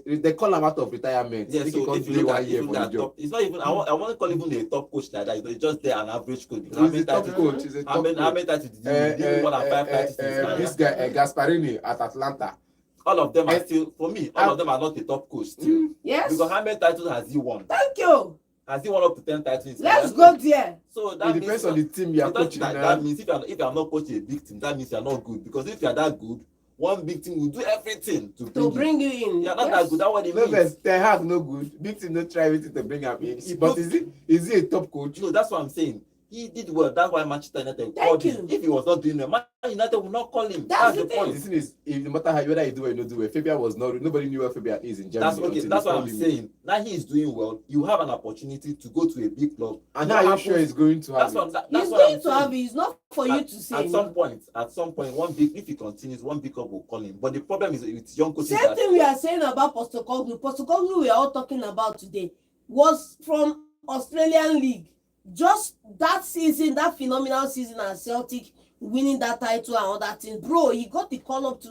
They call him out of retirement. Yeah, so if you look at top, it's not even. I want to call even a top coach like that. It's just there an average coach. How many titles? How many titles did he more than 5 titles? This guy Gasparini at Atlanta. All of them are still, for me, all of them are not a top coach still. Yes. Because how many titles has he won? Thank you. Has he won up to 10 titles? Let's go there. So that it depends on the team you are coaching. That means if you are not coaching a big team, that means you are not good. Because if you are that good, one big team will do everything to bring you in. You are not that good. That's what it means. No, Ten Hag no good. Big team don't try everything to bring him in. But is he a top coach? No, that's what I'm saying. He did well. That's why Manchester United called him. If he was not doing well, Man United will not call him. That's the point. The thing is, no matter how whether you do or you don't do well, Fabian was not. Nobody knew where Fabian is in Germany. That's okay. That's what I'm saying. Now he is doing well. You have an opportunity to go to a big club. And how are you sure he's going to have it? He's going to have it. It's not for you to say. At some point, if he continues, one big club will call him. But the problem is with young coaches. Same thing we are saying about Postecoglou. Postecoglou we are all talking about today was from Australian League. Just that season, that phenomenal season at Celtic, winning that title and all that thing, bro, he got the call up to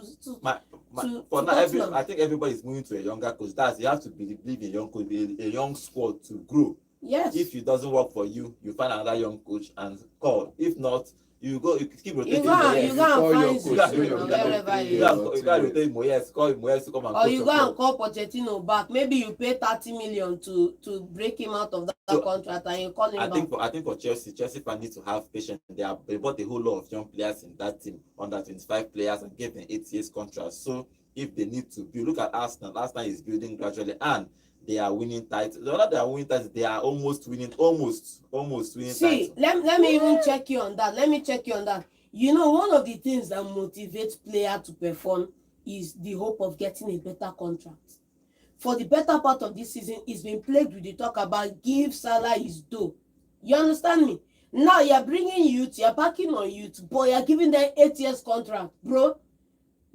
for now. I think everybody is moving to a younger coach. You have to believe in young coach, a young squad to grow. Yes. If it doesn't work for you, you find another young coach and call. If not, you keep rotating. You go and find wherever you go rotate Moyes, call Moyes to come and or you go and call Pochettino back. Maybe you pay 30 million to break him out of that contract and you call him back. I think for Chelsea fans need to have patience. They bought a whole lot of young players in that team, under 25 players, and gave them 8 years contracts. So if they need to build, look at Arsenal. Arsenal is building gradually and they are winning titles. They are winning titles. They are almost winning titles. See, let me even check you on that. You know, one of the things that motivates player to perform is the hope of getting a better contract. For the better part of this season, it's been plagued with the talk about give Salah his dough. You understand me? Now you're bringing youth, you're backing on youth, but you're giving them 8 years contract, bro.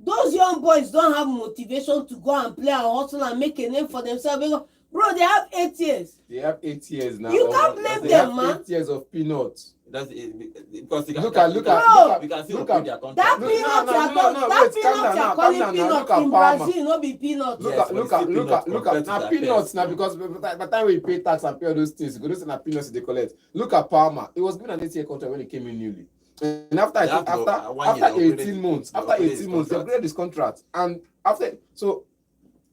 Those young boys don't have motivation to go and play and hustle and make a name for themselves. Bro, they have 8 years. They have 8 years now. You can't blame them, man. 8 years of peanuts. That's it, because we that can see their contract. That peanuts you're calling peanuts in Brazil, no be peanuts. Look at now peanuts now, because by the time we pay tax and pay all those things, you go to say peanuts they collect. Look at Palmer. It was given an 8-year contract when he came in newly. And after 18 months, they upgraded his contract. And after, so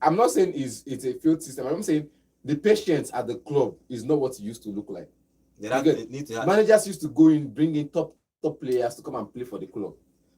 I'm not saying it's a failed system. I'm saying the patience at the club is not what it used to look like. Managers used to go in, bring in top players to come and play for the club.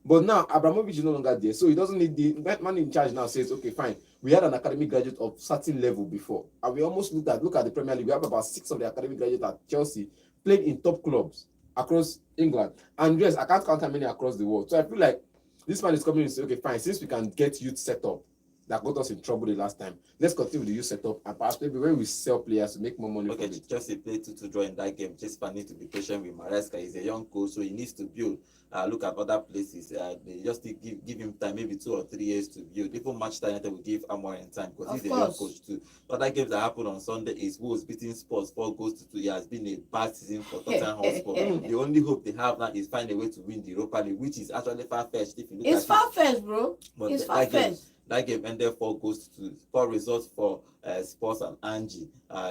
But now Abramovich is no longer there, so he doesn't need the man in charge now. Says, okay, fine. We had an academic graduate of certain level before, and we almost look at the Premier League. We have about 6 of the academic graduates at Chelsea played in top clubs across England, and yes, I can't count how many across the world. So I feel like this man is coming and say, okay, fine. Since we can get youth set up that got us in trouble the last time, let's continue with the youth setup, and perhaps maybe when we sell players to make more money. Okay, Chelsea played 2-2 draw in that game. Chelsea need to be patient with Maresca. He's a young coach, so he needs to build. Look at other places. They just give him time, maybe 2 or 3 years to build. Even Manchester United will give Amorim time because he's a young coach too. Other games that happened on Sunday is Wolves beating Spurs 4-2. It has been a bad season for Tottenham Hotspur. The only hope they have now is find a way to win the Europa League, which is actually far-fetched. It's far-fetched, bro. But it's far-fetched. That game ended 4 results for Spurs and Angie.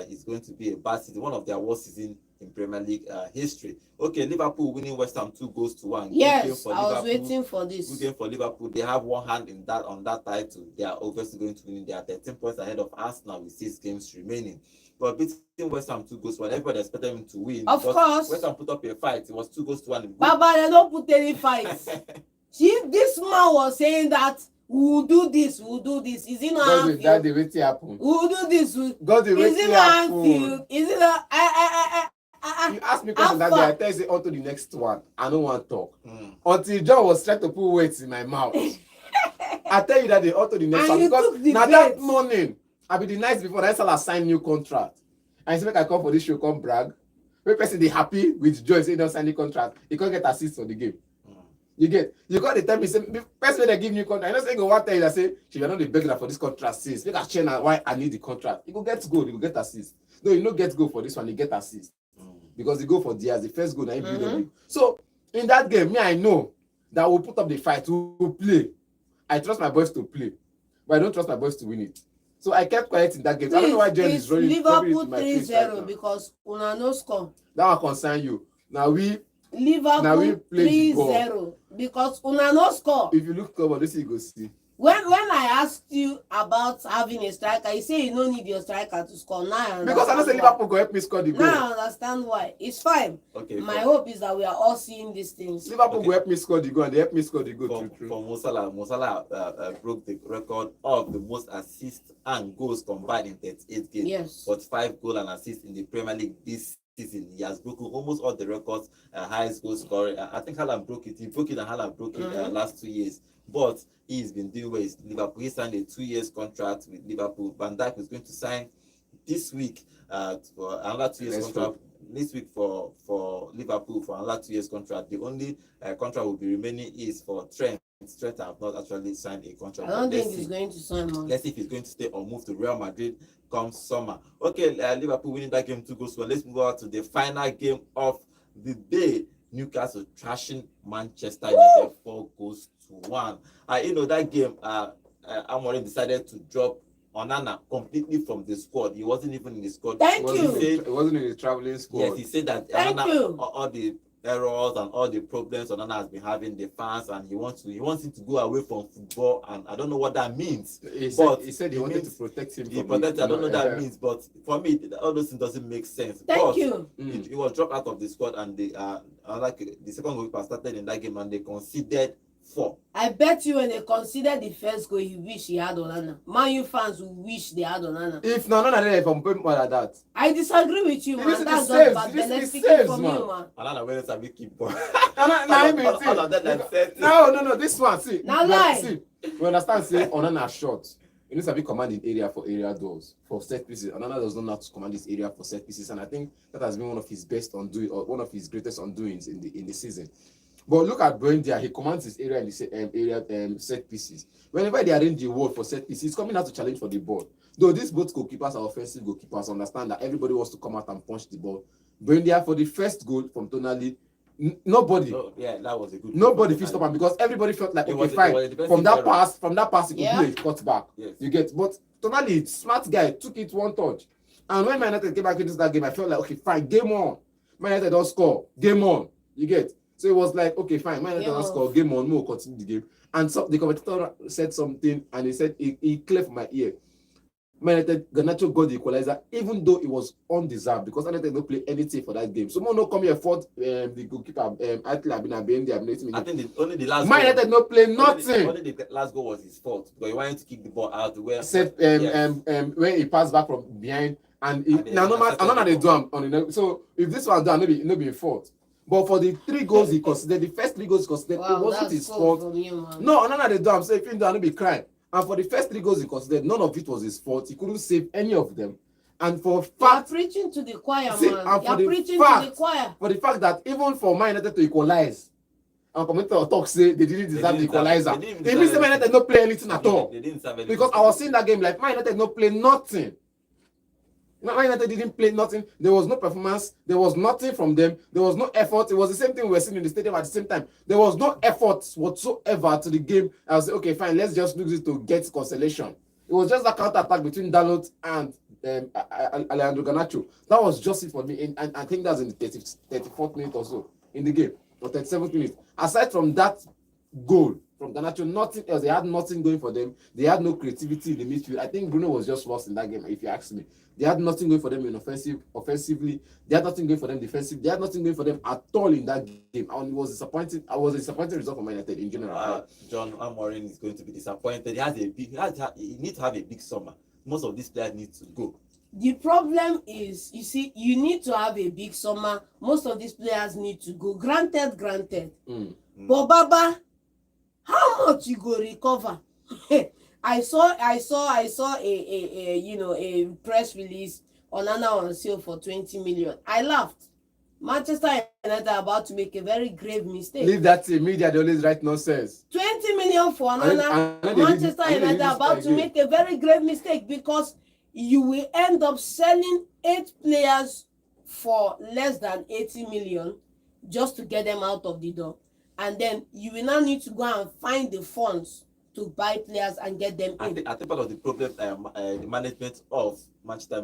It's going to be a bad season, one of their worst seasons in Premier League history. Okay, Liverpool winning West Ham 2-1. Yes, I was waiting for this. Good game for Liverpool. They have one hand in that on that title. They are obviously going to win. They are 13 points ahead of Arsenal with 6 games remaining. But beating West Ham 2-1, everybody expected them to win. Of course. West Ham put up a fight. It was 2-1. Baba, they don't put any fights. This man was saying that we'll do this. Is it not Anfield? That the way happen. We'll do this. God, the way is it not Anfield? Is it not? You asked me question that day. I tell you, on to the next one. I don't want to talk. Until John was trying to put weights in my mouth. I tell you that day, on to the next one. Because now that morning, I be the night before I saw sign new contract. And he said, I come for this show, come brag. When person they happy with joy, say don't sign the contract, he can't get assist for the game. You got the time, say, first when they give new contract, I know say go one time, I say, you're not the beggar for this contract, sis. Make a change why I need the contract. You go get goal, you go get assist. No, you no get goal for this one, you get assist. Because you go for Diaz, the first goal, now you build up. So in that game, I know that we'll put up the fight to play. I trust my boys to play, but I don't trust my boys to win it. So I kept quiet in that game. I don't know why John is running. Liverpool 3-0 because Una no score. That will concern you. Liverpool 3-0 because Una no score. If you look over, this you go see. When I asked you about having a striker, you say you don't need your striker to score. Now because I know say Liverpool go help me score the goal. Now I understand why. It's fine. Okay. My hope is that we are all seeing these things. Liverpool go help me score the goal, and they help me score the goal. For Mo Salah broke the record of the most assists and goals combined in 38 games. Yes. 45 goals and assists in the Premier League this season. He has broken almost all the records, highest goal scoring. I think Haaland broke it. He broke it and Haaland broke it last 2 years. But he's been doing well with Liverpool. He signed a 2-year contract with Liverpool. Van Dijk is going to sign this week for another 2 years contract. This week for Liverpool for another 2 years contract. The only contract will be remaining is for Trent. Trent have not actually signed a contract. I don't think he's going to sign one. Let's see if he's going to stay or move to Real Madrid come summer. Okay, Liverpool winning that game 2-1. Let's move on to the final game of the day. Newcastle trashing Manchester United 4-1. That game, Amorim decided to drop Onana completely from the squad. He wasn't even in the squad. Thank you. It wasn't in the traveling squad. Yes, he said that Onana, all the errors and all the problems Onana has been having, the fans, and he wants him to go away from football, and I don't know what that means. He said he wanted to protect him. I don't know what that means, but for me, all those things doesn't make sense. Thank you. He was dropped out of the squad, and the second goal started in that game, and they conceded 4. I bet you when they consider the first goal, he wish he had Onana. Man U fans will wish they had Onana. If Onana from more like that. I disagree with you, man. That's not bad. They're speaking from you, man. Onana went to be keeper. No. This one, see. Now lie. See, we understand, say Onana short. You need to be commanding area for area doors, for set pieces. Onana does not know how to command this area for set pieces, and I think that has been one of his best undoing, or one of his greatest undoings in the season. But look at Buendia, he commands his area in the set pieces. Whenever they arrange the wall for set pieces, he's coming out to challenge for the ball. Though these both goalkeepers are offensive goalkeepers, understand that everybody wants to come out and punch the ball. Buendia, for the first goal from Tonali, nobody. That was a good. Nobody feel stop him because everybody felt like from that pass, he could play cut back. Yes. You get, but Tonali, smart guy, took it one touch. And when Man United came back into that game, I felt like, okay, fine, game on. Man United don't score, game on. You get. So it was like, okay, fine, Man United don't score, game on, we'll continue the game. And so the commentator said something, and he said, he cleft my ear. Man United, Garnacho got the equalizer, even though it was undeserved, because Man United don't play anything for that game. Someone don't come here for the goalkeeper, I think only the last Man United don't play nothing. Only the last goal was his fault, because he wanted to kick the ball out where where he passed back from behind, and now they do on the so if this one done, no be fault. But for the 3 goals he considered, the first 3 goals he considered, it wasn't his fault. No, they do. I'm saying if he don't be crying. And for the first 3 goals he considered, none of it was his fault. He couldn't save any of them. And for fact, you're preaching to the choir, see, man. You're preaching to the choir. For the fact that even for Man United to equalize, and commentator talk say they didn't deserve the equalizer. It means Man United not play anything at all. They didn't serve anything. Because I was seeing that game like Man United not play nothing. Man United didn't play nothing. There was no performance. There was nothing from them. There was no effort. It was the same thing we were seeing in the stadium at the same time. There was no effort whatsoever to the game. I was like, okay, fine, let's just do this to get consolation. It was just a counter attack between Dalot and Alejandro Garnacho. That was just it for me. And I think that's in the 34th minute or so in the game, or 37th minute. Aside from that goal from Garnacho, nothing else. They had nothing going for them. They had no creativity in the midfield. I think Bruno was just lost in that game, if you ask me. They had nothing going for them offensively. They had nothing going for them defensively. They had nothing going for them at all in that game. And it was disappointing. I was a disappointing result for Man United in general. John Amorim is going to be disappointed. He needs to have a big summer. Most of these players need to go. The problem is, you see, you need to have a big summer. Most of these players need to go. Granted. But Baba, how much you go recover? I saw a press release on Anna on sale for 20 million. I laughed. Manchester United are about to make a very grave mistake. Leave that to media, they always write nonsense. 20 million for Anana. Manchester United are about to make a very grave mistake, because you will end up selling 8 players for less than 80 million just to get them out of the door. And then you will now need to go and find the funds to buy players and get them in. I think part of the problem the management of Manchester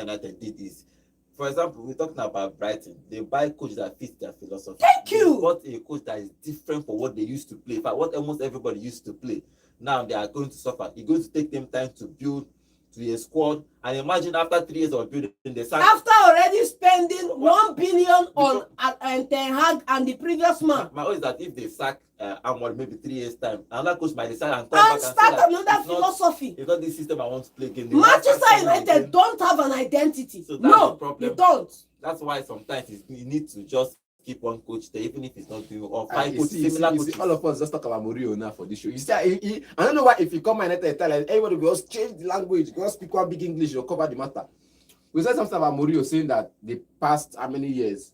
United did is, for example, we're talking about Brighton. They buy a coach that fits their philosophy. Thank you. They bought a coach that is different from what they used to play, but what almost everybody used to play. Now they are going to suffer. It's going to take them time to build to a squad. And imagine after 3 years of building, they sack. After already spending 1 billion on Ten Hag and the previous man. My own is that if they sack Amorim maybe 3 years time, another coach might decide and start another philosophy. It's not this system I want to play again. Manchester United don't have an identity. So that's no, the problem. they don't. That's why sometimes you need to just keep one coach there, even if it's not doing, or find similar coaches. All of us just talk about Mourinho now for this show. You see, I don't know why if you come and tell everybody will just change the language, just speak one big English, you'll cover the matter. We said something about Mourinho saying that the past how many years,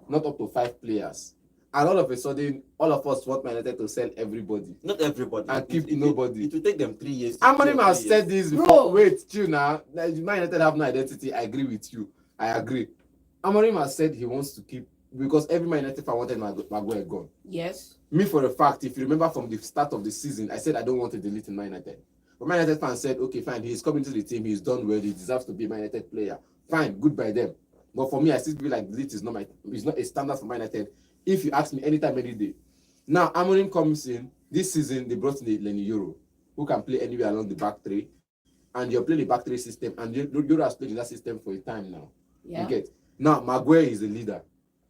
not up to 5 players. And all of a sudden, all of us want Man United to sell everybody. Not everybody. And keep nobody. It will take them 3 years. Amorim has said this before. Wait, chill now. Man United have no identity. I agree with you. I agree. Amorim has said he wants to keep, because every Man United fan wanted Maguire gone. Yes. Me, for a fact, if you remember from the start of the season, I said I don't want to delete in Man United. But Man United fans said, okay, fine, he's coming to the team, he's done well, he deserves to be a Man United player. Fine, good by them. But for me, I still feel like delete is not a standard for Man United. If you ask me anytime, any day. Now, Amorim comes in. This season, they brought in the Lenny Euro, who can play anywhere along the back three. And you're playing the back three system. And Euro has played in that system for a time now. Yeah. You get? Now, Maguire is the leader.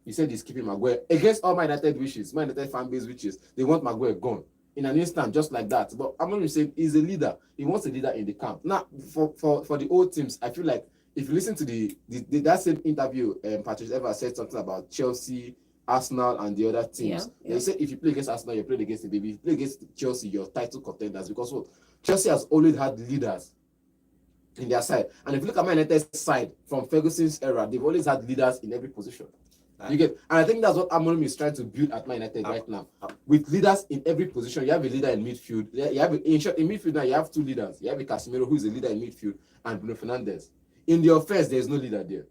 He said he's keeping Maguire. Against all Man United wishes, Man United fan base wishes, they want Maguire gone. In an instant, just like that. But Amorim said he's a leader. He wants a leader in the camp. Now, for the old teams, I feel like if you listen to that same interview, Patrice Evra said something about Chelsea, Arsenal, and the other teams. Yeah. They said if you play against Arsenal, you're playing against the baby. If you play against Chelsea, you're title contenders. Because what? Chelsea has always had leaders in their side. And if you look at Man United's side from Ferguson's era, they've always had leaders in every position. You get? And I think that's what Amorim is trying to build at Man United right now. With leaders in every position. You have a leader in midfield. You have in midfield now, you have 2 leaders. You have a Casemiro, who is a leader in midfield, and Bruno Fernandes. In the offense, there's no leader there.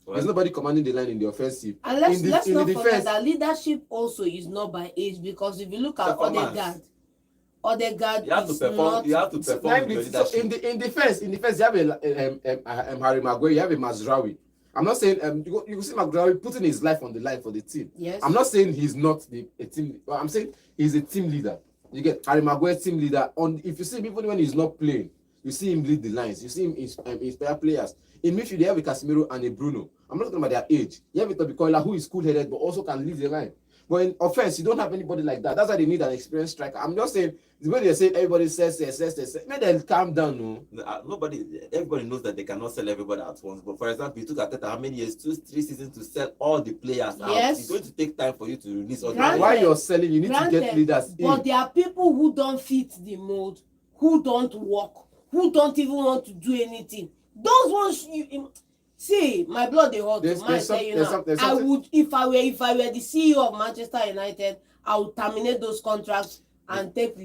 Well, there's nobody commanding the line in the offensive. And let's not forget that leadership also is not by age, because if you look at Odegaard you have to perform. You have to perform. So in defense, you have a Harry Maguire, you have a Mazraoui. I'm not saying you see Maguire putting his life on the line for the team. Yes. I'm not saying he's not a team. I'm saying he's a team leader. You get Harry Maguire, team leader. If you see him even when he's not playing, you see him lead the lines. You see him inspire players. In midfield, you have a Casemiro and a Bruno. I'm not talking about their age. You have a Toby Coyla who is cool-headed but also can lead the line. But in offense, you don't have anybody like that. That's why they need an experienced striker. I'm just saying, the way they say everybody says, make them calm down, no? Everybody knows that they cannot sell everybody at once. But for example, you took Arteta how many years? 2-3 seasons to sell all the players out. Yes. It's going to take time for you to release all the While you're selling, you need to get leaders in. But there are people who don't fit the mold, who don't work, who don't even want to do anything. Those ones see, my blood they hot. I would, if I were the CEO of Manchester United, I would terminate those contracts and take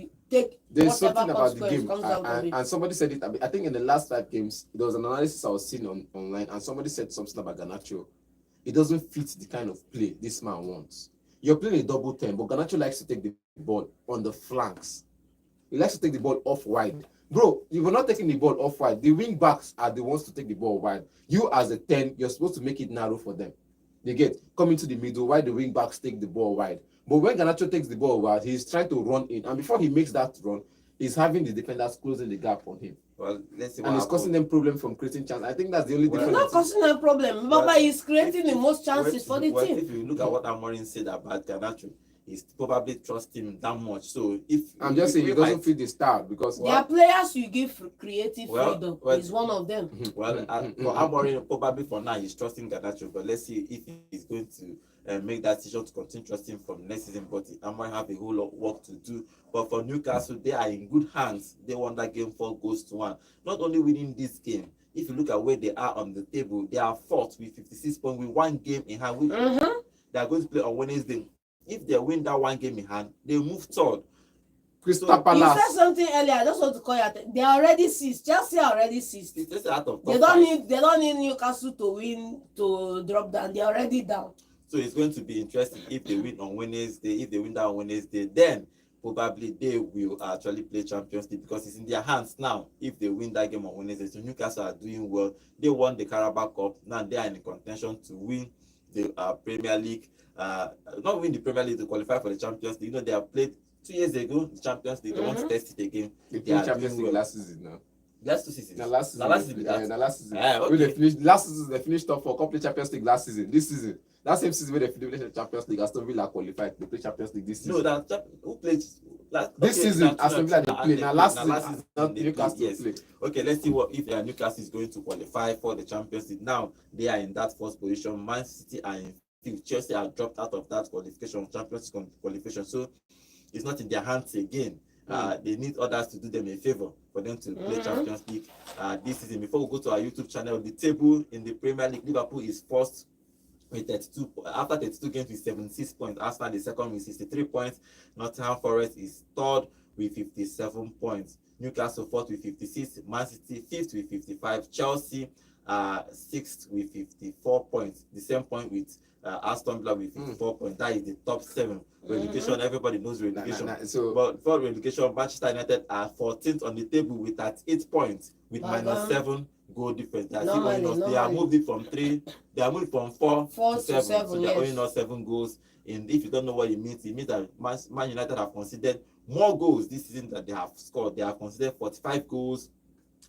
there's something about the game, and somebody said it. I think in the last 5 games, there was an analysis I was seeing online, and somebody said something about Garnacho. It doesn't fit the kind of play this man wants. You're playing a double 10, but Garnacho likes to take the ball on the flanks. He likes to take the ball off wide. Bro, you were not taking the ball off wide. The wing backs are the ones to take the ball wide. You as a 10, you're supposed to make it narrow for them. They get coming to the middle while the wing backs take the ball wide. But when Garnacho takes the ball wide, he's trying to run in. And before he makes that run, he's having the defenders closing the gap on him. Well, let's see And it's causing them problem from creating chance. I think that's the only It's difference. not causing a problem. Baba is creating the most chances for the team. If you look at what Amorim said about Garnacho, he's probably trust him that much. So if I'm just saying he doesn't fit the style because there are players you give creative freedom. He's one of them. Well, for Amorim, probably for now he's trusting Garnacho, but let's see if he's going to make that decision to continue trusting from next season. But Amorim have a whole lot of work to do. But for Newcastle, they are in good hands. They won that game 4-1. Not only winning this game, if you look at where they are on the table, they are fourth with 56 points with one game in hand. They are going to play on Wednesday. If they win that one game in hand, they move third. Crystal Palace. You said something earlier. I just want to call you attention. They are already six. Chelsea are already six. It's just out of They don't need Newcastle to win to drop down. They are already down. So it's going to be interesting if they win on Wednesday. If they win that on Wednesday, then probably they will actually play Champions League because it's in their hands now. If they win that game on Wednesday, so Newcastle are doing well. They won the Carabao Cup. Now they are in contention to win the Premier League. Not win the Premier League to qualify for the Champions League. You know, they have played 2 years ago the Champions League. They want to test it again. They played Champions League last season now. Last 2 seasons. Last season. Okay. Last season they finished top 4, complete Champions League last season. This season, that same season where they finished Champions League, Aston Villa qualified. They play Champions League this season. No, who played this season? Aston Villa they play now. Last season, not Newcastle yes. play. Okay, let's see what if Newcastle is going to qualify for the Champions League. Now they are in that first position. Man City are in fifth. Chelsea are dropped out of that qualification, Champions League qualification. So it's not in their hands again. They need others to do them a favor for them to play Champions League this season. Before we go to our YouTube channel, the table in the Premier League, Liverpool is first with 32 after 32 games with 76 points. Arsenal is second with 63 points. Nottingham Forest is third with 57 points. Newcastle fourth with 56. Man City fifth with 55. Chelsea sixth with 54 points. The same point with Aston Villa with 54 points. That is the top 7. Relegation, everybody knows relegation. So, but for relegation, Manchester United are 14th on the table with 38 points with -7 goal difference. They are moving from 3. They are moving from 4 to 7. So they are only not 7 goals. And if you don't know what it means that Man United have conceded more goals this season than they have scored. They have conceded 45 goals.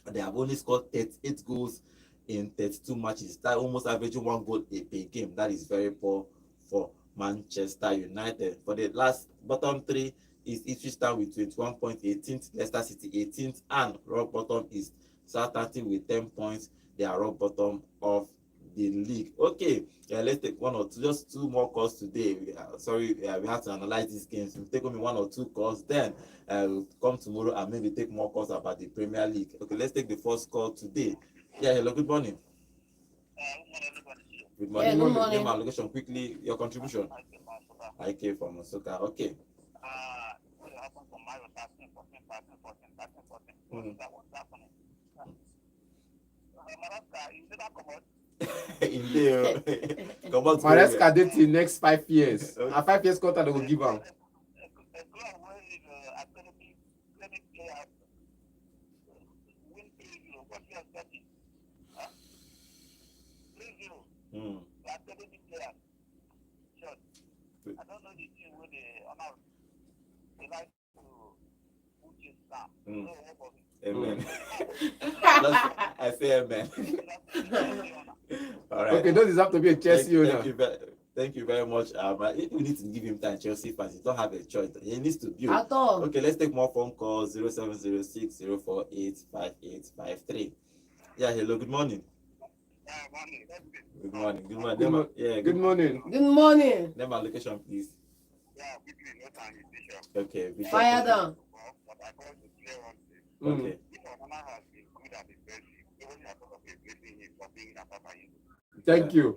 And they have only scored 38 goals in 32 matches. That almost averaging 1 goal per game. That is very poor for Manchester United. For the last bottom 3 is Ipswich Town with 21 points, 18th, Leicester City 18th, and rock bottom is Southampton with 10 points. They are rock bottom of the league. Okay, let's take just 2 more calls today. We have to analyze these games. We'll take only 1 or 2 calls, then we'll come tomorrow and maybe take more calls about the Premier League. Okay, let's take the first call today. Yeah, hello, good morning. Good morning. Yeah, good morning. Name and location quickly. Your contribution. I came from Osaka. Okay. Maresca did till next 5 years. A 5 years contract they will give him. I don't know the team where they like to put it down. Amen. I say amen. All right. Okay, don't deserve to be a Chelsea owner. Thank you very much. We need to give him time. Chelsea fans, he don't have a choice. He needs to build. At all. Okay, let's take more phone calls. 0706 048 5853. Yeah, hello. Good morning. Good morning. Good morning. Good morning. Good morning. Name and location, please. Okay. Fire down. Okay. Thank you.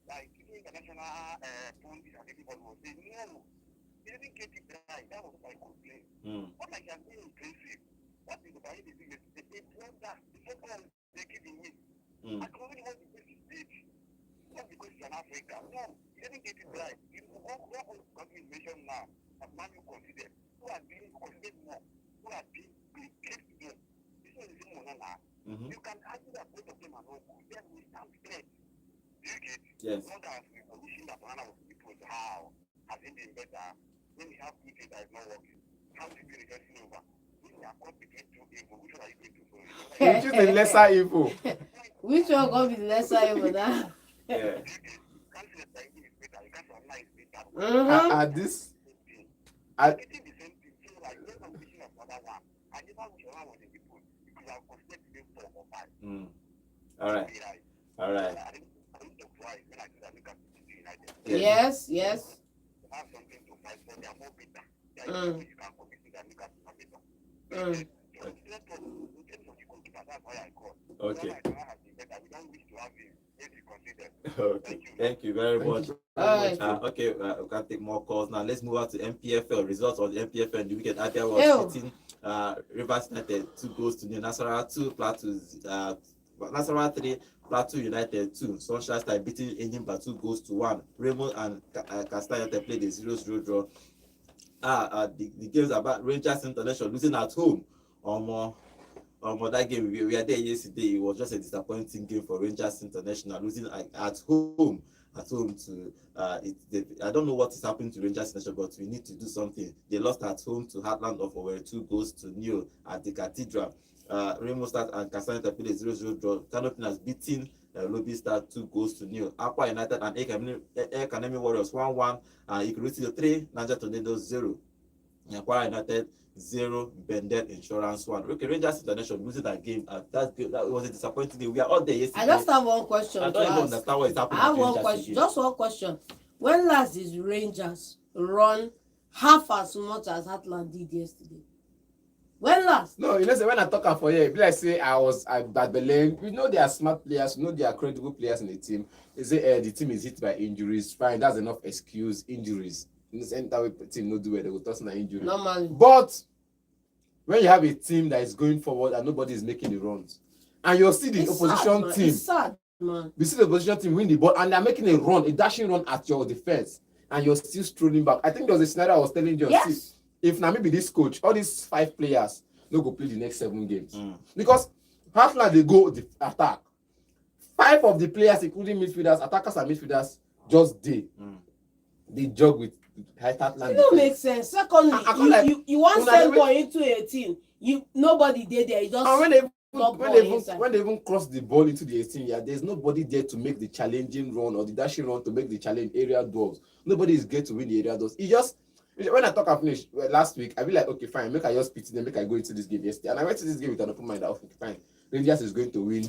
Like international pundits and everybody was saying, no, they didn't get it right. That was my complaint. What I can do in principle, what is the value they do? They want that. The football they give away. Mm. I don't really want to take this stage. Not because it's an Africa. No, you didn't get it right. You what country is mentioned now, as man you consider, who are being considered more, who are being placed to them. This is the same one now. Mm-hmm. You can argue that both of them are not good. Then we stand straight. Do you get? Yes. Not that we position that Onana was people how has it been better when we have two things that is not working. How to be reversing over. When we are caught between two evil, which one are you going to follow? You choose the lesser evil. Which one gonna be the lesser evil now? Yeah. You can't say that English is better. You can't say Onana is better. Mm-hmm. At this, at Getting the same thing. So like when I'm thinking of another one, I never wish Onana was in the pool because I considered to be 4 or 5. Mm. All right. All right. I didn't talk twice when I did that Newcastle United. Yes, yes. I have something to fight for. They are more bitter. They are Mm. you can compete with that Newcastle are bitter. Mm. So instead of in terms of the goalkeeper, that's why I call. Okay. Onana has been better. We don't wish to have him if he considered. Okay. Thank you very much. Alright. Okay, we can take more calls now. Let's move on to MPFL. Results of the MPFL in the weekend. Abia was Ew. beating Rivers United 2 goals to nil. Nasarawa 2, Plateau Nasarawa 3, Plateau United 2. Sunshine Star beating Enyimba 2 goals to 1. Raymond and Castle United played a 0-0 draw. The games about Rangers International losing at home. That game we were there yesterday. It was just a disappointing game for Rangers International, losing at home to I don't know what is happening to Rangers International, but we need to do something. They lost at home to Heartland of Owerri 2 goals to nil at the Cathedral. Rainbow Stars and Casanata played a 0-0 draw. Canopy has beaten Lobby Star 2 goals to nil. Aqua United and Academy Warriors 1-1. Ikuruti 3, Niger Tornadoes 0. Aqua United 0, Bendel Insurance 1. Okay, Rangers International losing that game. That was a disappointing game. We are all there yesterday. I just have one question I to don't even ask. understand what is happening. I have with one Rangers question, again. just one question. When last did Rangers run half as much as Heartland did yesterday? When last? no, you know, say when I talk for here, be like say I was at Belen. We know they are smart players, we know they are credible players in the team. They say the team is hit by injuries. Fine, that's enough excuse. Injuries. In the same time, team no do well, they will toss an injury. Normally. But when you have a team that is going forward and nobody is making the runs, and you see the It's opposition sad, man. team, It's sad, man. you see the opposition team win the ball and they're making a run, a dashing run at your defense, and you're still strolling back. I think there was a scenario I was telling you. Yes. See, if now maybe this coach, all these 5 players, no go play the next 7 games. Because Heartland they go the attack. 5 of the players, including midfielders, attackers and midfielders, just they jog with Heartland. It don't make sense. Secondly, I feel like you want una send dey boy into a team. Nobody did there. You just And drop ball inside. when they even cross the ball into the 18 yard, there's nobody there to make the challenging run or the dashing run to make the challenge area duels. Nobody is there to win the area duels. It just when I talk and finish last week, I be like, okay, fine, make I just pity them, make I go into this game yesterday. And I went to this game with an open mind. Okay, fine, Rangers is going to win.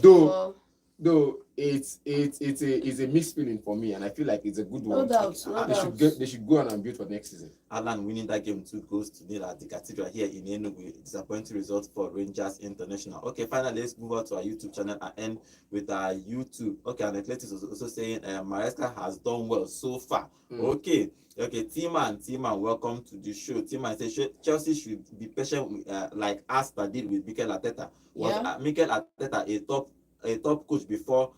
Though it's a mixed feeling for me, and I feel like it's a good one. They should go on and build for next season. Alan winning that game 2 goals to nil at the Cathedral here in Enugu. Disappointing result for Rangers International. Okay, finally let's move on to our YouTube channel and end with our YouTube. Okay, and Athletics is also saying Maresca has done well so far. Okay, T-Man, welcome to the show. T-Man says Chelsea should be patient with, like Asta did with Mikel Arteta. Was Mikel Arteta a top coach before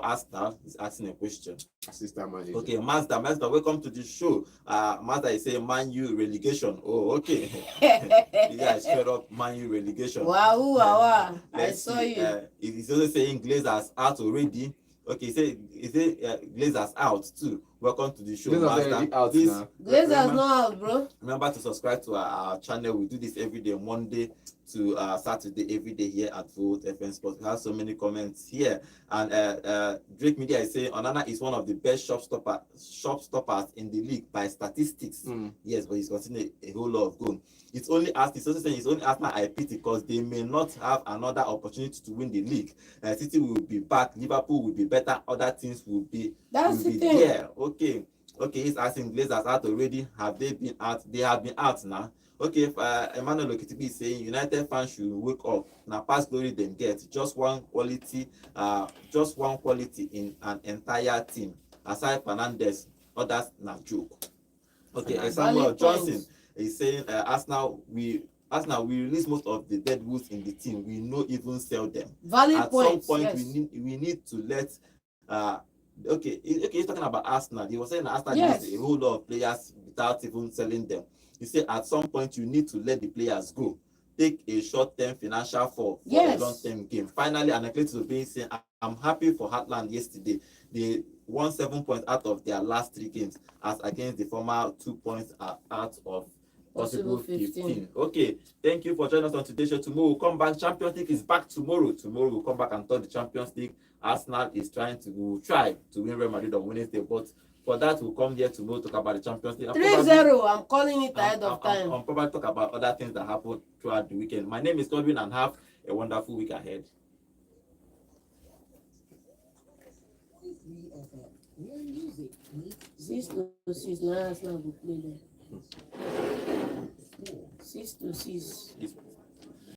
Arsenal? Is asking a question. Assistant manager. Okay, Mazda, welcome to the show. Mazda is saying Man U relegation. Oh, okay. Yeah, straight up Man U relegation. Wow. I saw you. He's also saying Glazers out already. Okay, he say Glazers out too. Welcome to the show, Mazda. Glazers not out, bro. Remember to subscribe to our channel. We do this every day, Monday to Saturday, every day here at Volt FM Sports. We have so many comments here. And Drake Media is saying Onana is one of the best shop stoppers in the league by statistics. Yes, but he's conceding a whole lot of goals. It's only also saying it's only Arsenal I pity because they may not have another opportunity to win the league. City will be back, Liverpool will be better, other teams will be there. Okay, he's asking Glazers out already. Have they been out? They have been out now. Okay, if Emmanuel Okitibi is saying United fans should wake up. Now past glory them get just one quality in an entire team. Aside Fernandez, others na joke. Okay, Samuel Johnson is saying Arsenal we Arsenal, we release most of the dead woods in the team. We no even sell them. Valid At points. some point, Yes. we need to let. He's talking about Arsenal. He was saying that Arsenal Yes. needs a whole lot of players without even selling them. He said at some point you need to let the players go. Take a short-term financial fall for Yes. a long-term game. Finally, and Atletico being saying, I'm happy for Heartland yesterday. They won 7 points out of their last 3 games, as against the former 2 points out of possible 15. Okay, thank you for joining us on today's show. Tomorrow we'll come back. Champions League is back tomorrow. Tomorrow we'll come back and talk the Champions League. Arsenal is try to win Real Madrid on Wednesday, but for that we'll come here tomorrow to talk about the Champions League. 3-0. I'm calling it ahead of time. I'll probably talk about other things that happened throughout the weekend. My name is Godwin, and have a wonderful week ahead. Where music meets 6-6. Now Arsenal will play there. 6-6.